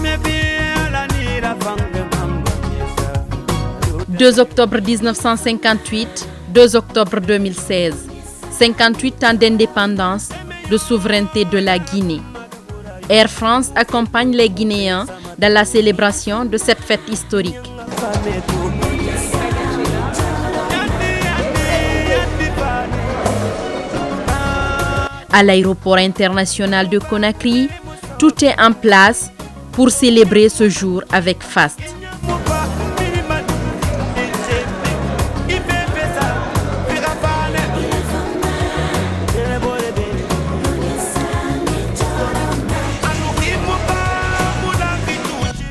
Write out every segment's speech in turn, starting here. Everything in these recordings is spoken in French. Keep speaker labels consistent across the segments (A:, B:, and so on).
A: « 2 octobre 1958, 2 octobre 2016, 58 ans d'indépendance, de souveraineté de la Guinée. Air France accompagne les Guinéens dans la célébration de cette fête historique. À l'aéroport international de Conakry, tout est en place pour célébrer ce jour avec faste.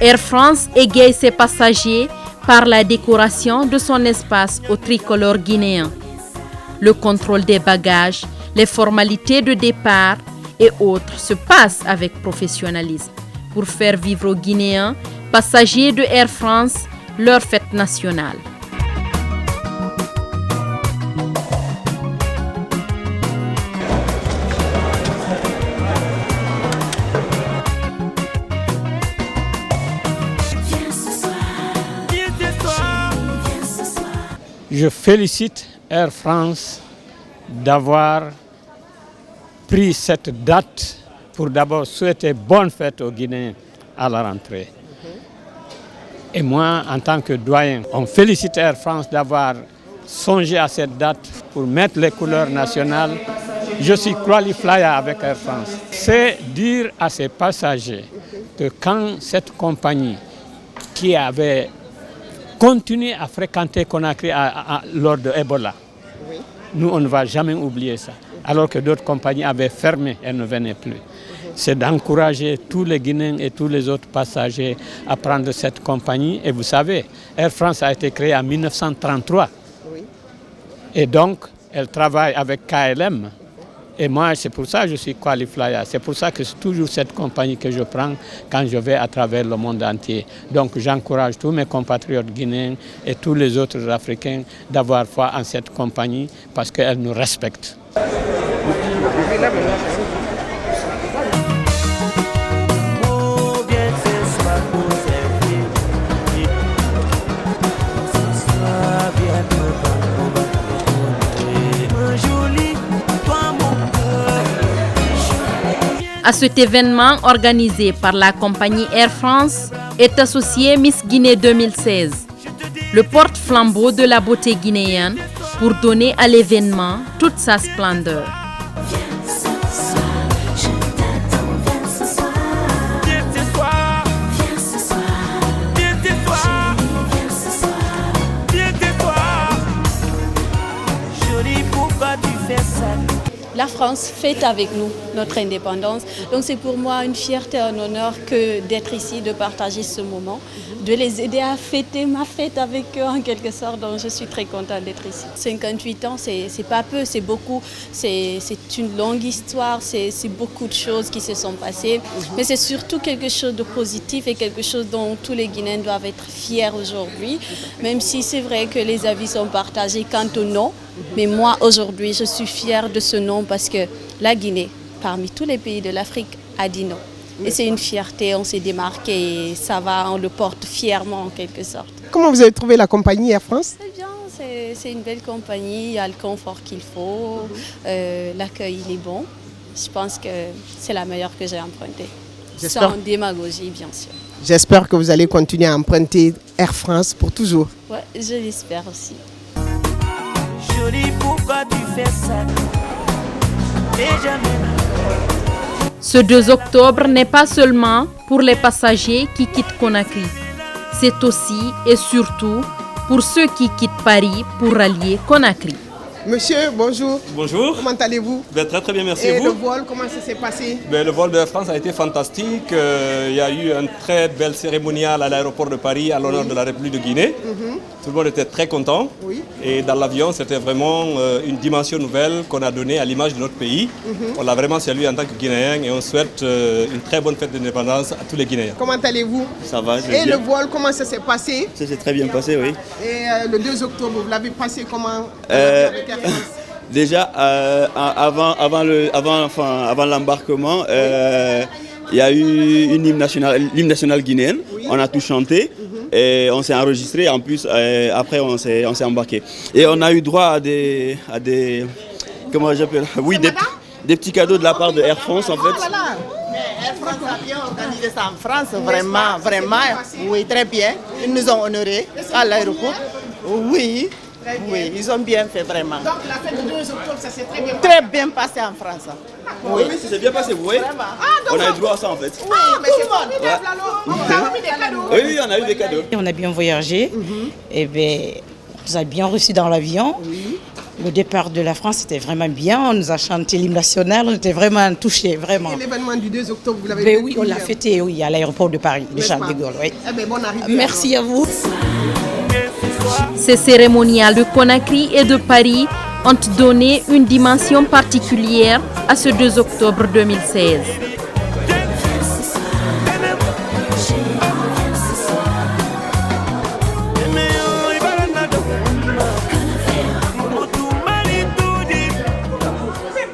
A: Air France égaye ses passagers par la décoration de son espace au tricolore guinéen. Le contrôle des bagages, les formalités de départ et autres se passent avec professionnalisme pour faire vivre aux Guinéens, passagers de Air France, leur fête nationale.
B: Je félicite Air France d'avoir pris cette date pour d'abord souhaiter bonne fête aux Guinéens à la rentrée. Et moi, en tant que doyen, on félicite Air France d'avoir songé à cette date pour mettre les couleurs nationales. Je suis qualifié avec Air France. C'est dire à ses passagers que quand cette compagnie qui avait continué à fréquenter Conakry lors de Ebola, nous, on ne va jamais oublier ça. Alors que d'autres compagnies avaient fermé, elles ne venaient plus. C'est d'encourager tous les Guinéens et tous les autres passagers à prendre cette compagnie. Et vous savez, Air France a été créée en 1933. Et donc, elle travaille avec KLM. Et moi, c'est pour ça que je suis qualifié. C'est pour ça que c'est toujours cette compagnie que je prends quand je vais à travers le monde entier. Donc, j'encourage tous mes compatriotes guinéens et tous les autres Africains d'avoir foi en cette compagnie parce qu'elle nous respecte.
A: À cet événement organisé par la compagnie Air France est associé Miss Guinée 2016, le porte-flambeau de la beauté guinéenne pour donner à l'événement toute sa splendeur.
C: La France fête avec nous notre indépendance. Donc c'est pour moi une fierté, un honneur que d'être ici, de partager ce moment, de les aider à fêter ma fête avec eux en quelque sorte. Donc je suis très contente d'être ici. 58 ans, c'est pas peu, c'est beaucoup. C'est une longue histoire, c'est beaucoup de choses qui se sont passées. Mais c'est surtout quelque chose de positif et quelque chose dont tous les Guinéens doivent être fiers aujourd'hui. Même si c'est vrai que les avis sont partagés quant au nom. Mais moi, aujourd'hui, je suis fière de ce nom parce que la Guinée, parmi tous les pays de l'Afrique, a dit non. Et c'est une fierté, on s'est démarqué et ça va, on le porte fièrement en quelque sorte.
D: Comment vous avez trouvé la compagnie Air France?
C: C'est bien, c'est une belle compagnie, il y a le confort qu'il faut, l'accueil il est bon. Je pense que c'est la meilleure que j'ai empruntée. Sans démagogie, bien sûr.
D: J'espère que vous allez continuer à emprunter Air France pour toujours.
C: Oui, je l'espère aussi.
E: Pourquoi tu fais ça?
A: Ce 2 octobre n'est pas seulement pour les passagers qui quittent Conakry. C'est aussi et surtout pour ceux qui quittent Paris pour rallier Conakry.
D: Monsieur, bonjour.
F: Bonjour.
D: Comment allez-vous?
F: Très très bien, merci.
D: Et
F: vous?
D: le vol, comment ça s'est passé?
F: Le vol de France a été fantastique. Il y a eu une très belle cérémoniale à l'aéroport de Paris à l'honneur de la République de Guinée. Tout le monde était très content. Et dans l'avion, c'était vraiment une dimension nouvelle qu'on a donnée à l'image de notre pays. On l'a vraiment salué en tant que Guinéen et on souhaite une très bonne fête d'indépendance à tous les Guinéens.
D: Comment allez-vous?
F: Ça va, je vais
D: Et
F: bien.
D: le vol, comment ça s'est passé?
F: Ça s'est très bien passé, oui.
D: Et le 2 octobre, vous l'avez passé comment?
G: Déjà, avant l'embarquement,
E: il y a eu l'hymne national guinéenne. Oui. On a tout chanté et on s'est enregistré. En plus, après, on s'est embarqué. Et on a eu droit à des comment j'appelle? Oui, des petits cadeaux de la part de Air France, en fait.
G: Voilà. Mais Air France a bien organisé ça en France, vraiment. Oui, très bien. Ils nous ont honorés à l'aéroport. Oui. Oui, ils ont bien fait vraiment.
D: Donc la fête du 2 octobre, ça s'est très bien
G: passé. Très bien passé en France.
E: Oui, ça s'est bien passé, vous voyez. On a eu droit à ça en fait.
D: Oui, mais c'est formidable alors. On vous a remis des cadeaux.
E: Oui, on a eu des cadeaux.
H: On a bien voyagé. Et bien, on nous a bien reçus dans l'avion. Oui. Le départ de la France, c'était vraiment bien. On nous a chanté l'hymne national. On était vraiment touchés, vraiment.
D: Et l'événement du 2 octobre, vous l'avez
H: fait? Oui, on l'a fêté, oui, à l'aéroport de Paris, de Charles de Gaulle. Oui.
D: Eh bien, bonne arrivée.
H: Merci à vous.
A: Ces cérémoniales de Conakry et de Paris ont donné une dimension particulière à ce 2 octobre 2016.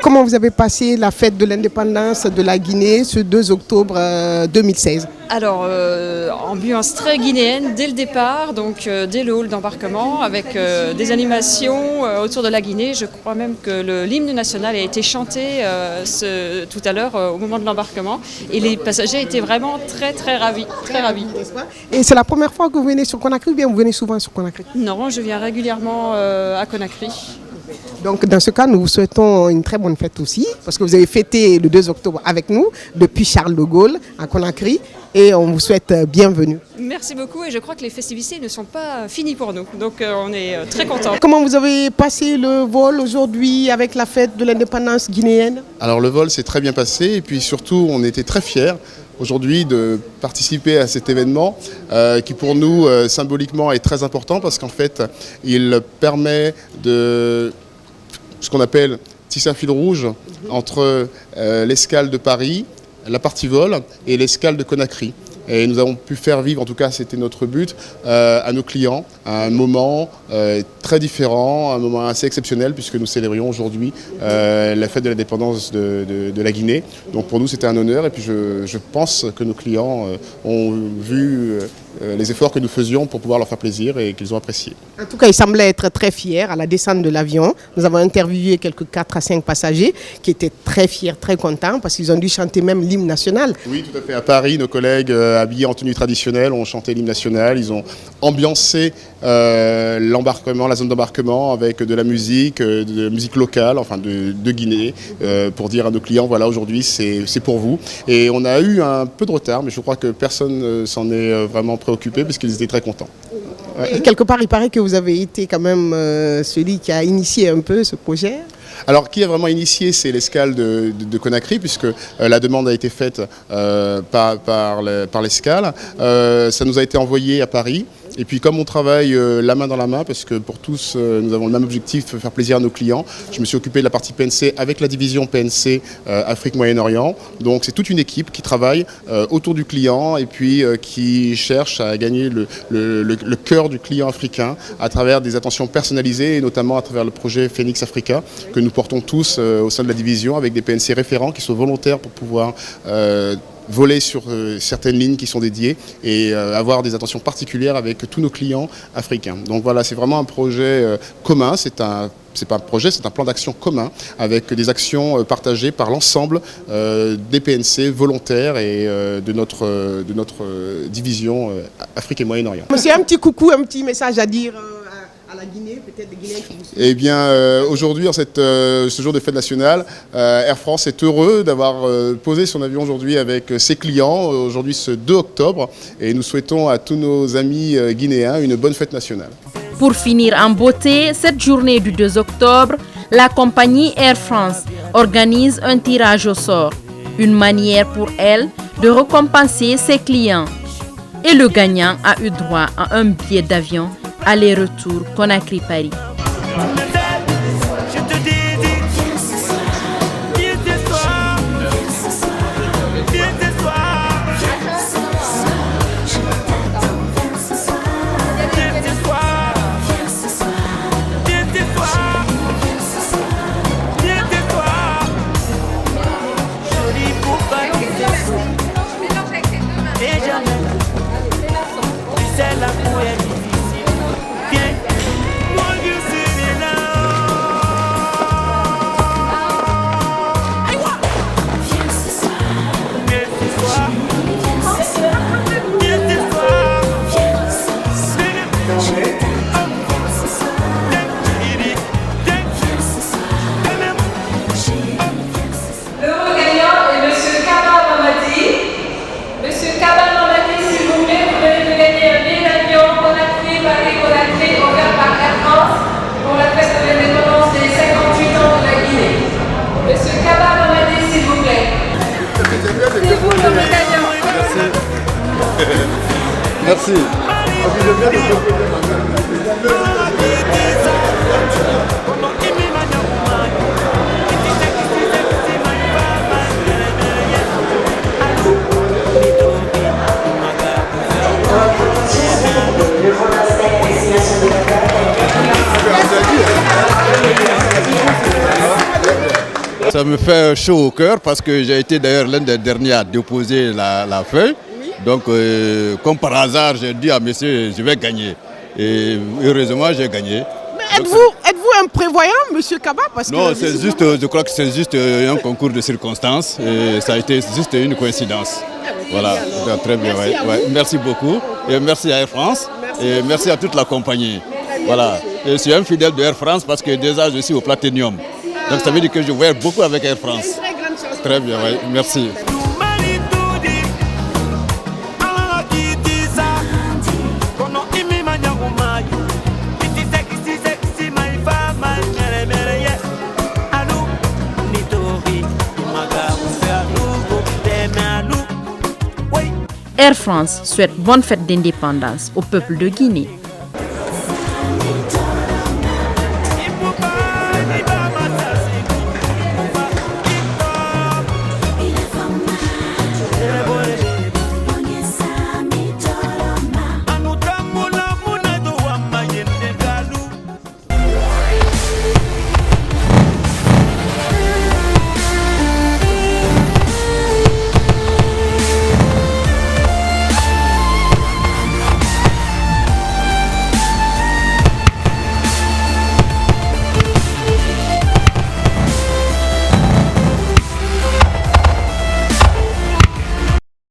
D: Comment vous avez passé la fête de l'indépendance de la Guinée ce 2 octobre 2016?
I: Alors, ambiance très guinéenne dès le départ, donc dès le hall d'embarquement, avec des animations autour de la Guinée. Je crois même que l'hymne national a été chanté tout à l'heure au moment de l'embarquement. Et les passagers étaient vraiment très ravis. Très ravis.
D: Et c'est la première fois que vous venez sur Conakry ou bien vous venez souvent sur Conakry?
I: Non, je viens régulièrement à Conakry.
D: Donc dans ce cas, nous vous souhaitons une très bonne fête aussi, parce que vous avez fêté le 2 octobre avec nous, depuis Charles de Gaulle à Conakry, et on vous souhaite bienvenue.
I: Merci beaucoup, et je crois que les festivités ne sont pas finies pour nous, donc on est très contents.
D: Comment vous avez passé le vol aujourd'hui avec la fête de l'indépendance guinéenne?
J: Alors le vol s'est très bien passé, et puis surtout on était très fiers aujourd'hui de participer à cet événement qui pour nous symboliquement est très important parce qu'en fait il permet de ce qu'on appelle tisser un fil rouge entre l'escale de Paris, la partie vol et l'escale de Conakry. Et nous avons pu faire vivre, en tout cas c'était notre but, à nos clients un moment très différent, un moment assez exceptionnel puisque nous célébrions aujourd'hui la fête de l'indépendance de la Guinée. Donc pour nous c'était un honneur et puis je pense que nos clients ont vu les efforts que nous faisions pour pouvoir leur faire plaisir et qu'ils ont apprécié.
D: En tout cas, ils semblaient être très fiers à la descente de l'avion. Nous avons interviewé quelques 4 à 5 passagers qui étaient très fiers, très contents parce qu'ils ont dû chanter même l'hymne national.
J: Oui, tout à fait. À Paris, nos collègues habillés en tenue traditionnelle ont chanté l'hymne national. Ils ont ambiancé l'embarquement, la zone d'embarquement avec de la musique locale, enfin de Guinée, pour dire à nos clients, voilà, aujourd'hui c'est pour vous. Et on a eu un peu de retard, mais je crois que personne s'en est vraiment préoccupé parce qu'ils étaient très contents.
D: Ouais. Et quelque part, il paraît que vous avez été quand même celui qui a initié un peu ce projet.
J: Alors, qui a vraiment initié, c'est l'escale de Conakry, puisque la demande a été faite par l'escale. Ça nous a été envoyé à Paris. Et puis comme on travaille la main dans la main, parce que pour tous nous avons le même objectif, faire plaisir à nos clients, je me suis occupé de la partie PNC avec la division PNC Afrique-Moyen-Orient. Donc c'est toute une équipe qui travaille autour du client et puis qui cherche à gagner le cœur du client africain à travers des attentions personnalisées et notamment à travers le projet Phoenix Africa que nous portons tous au sein de la division avec des PNC référents qui sont volontaires pour pouvoir voler sur certaines lignes qui sont dédiées et avoir des attentions particulières avec tous nos clients africains. Donc voilà, c'est vraiment un projet commun, c'est pas un projet, c'est un plan d'action commun avec des actions partagées par l'ensemble des PNC volontaires et de notre division Afrique et Moyen-Orient.
D: Monsieur, un petit coucou, un petit message à dire à la Guinée, peut-être des Guinéens qui vous suivent.
J: Eh bien, aujourd'hui, en ce jour de fête nationale, Air France est heureux d'avoir posé son avion aujourd'hui avec ses clients, aujourd'hui ce 2 octobre, et nous souhaitons à tous nos amis guinéens une bonne fête nationale.
A: Pour finir en beauté, cette journée du 2 octobre, la compagnie Air France organise un tirage au sort, une manière pour elle de récompenser ses clients. Et le gagnant a eu droit à un billet d'avion aller-retour Conakry-Paris.
J: Merci.
K: Ça me fait chaud au cœur parce que j'ai été d'ailleurs l'un des derniers à déposer la feuille. Donc, comme par hasard, j'ai dit à monsieur, je vais gagner. Et heureusement, j'ai gagné.
D: Mais êtes-vous un prévoyant, monsieur Kaba?
K: Non, c'est juste, je crois que c'est juste un concours de circonstances. Et ça a été juste une coïncidence. Voilà, très bien. Merci beaucoup. Et merci à Air France. Et merci à toute la compagnie. Voilà. Et je suis un fidèle de Air France parce que déjà, je suis au Platinum. Donc ça veut dire que je voyage beaucoup avec Air France. Très bien, oui. Merci.
A: Air France souhaite bonne fête d'indépendance au peuple de Guinée.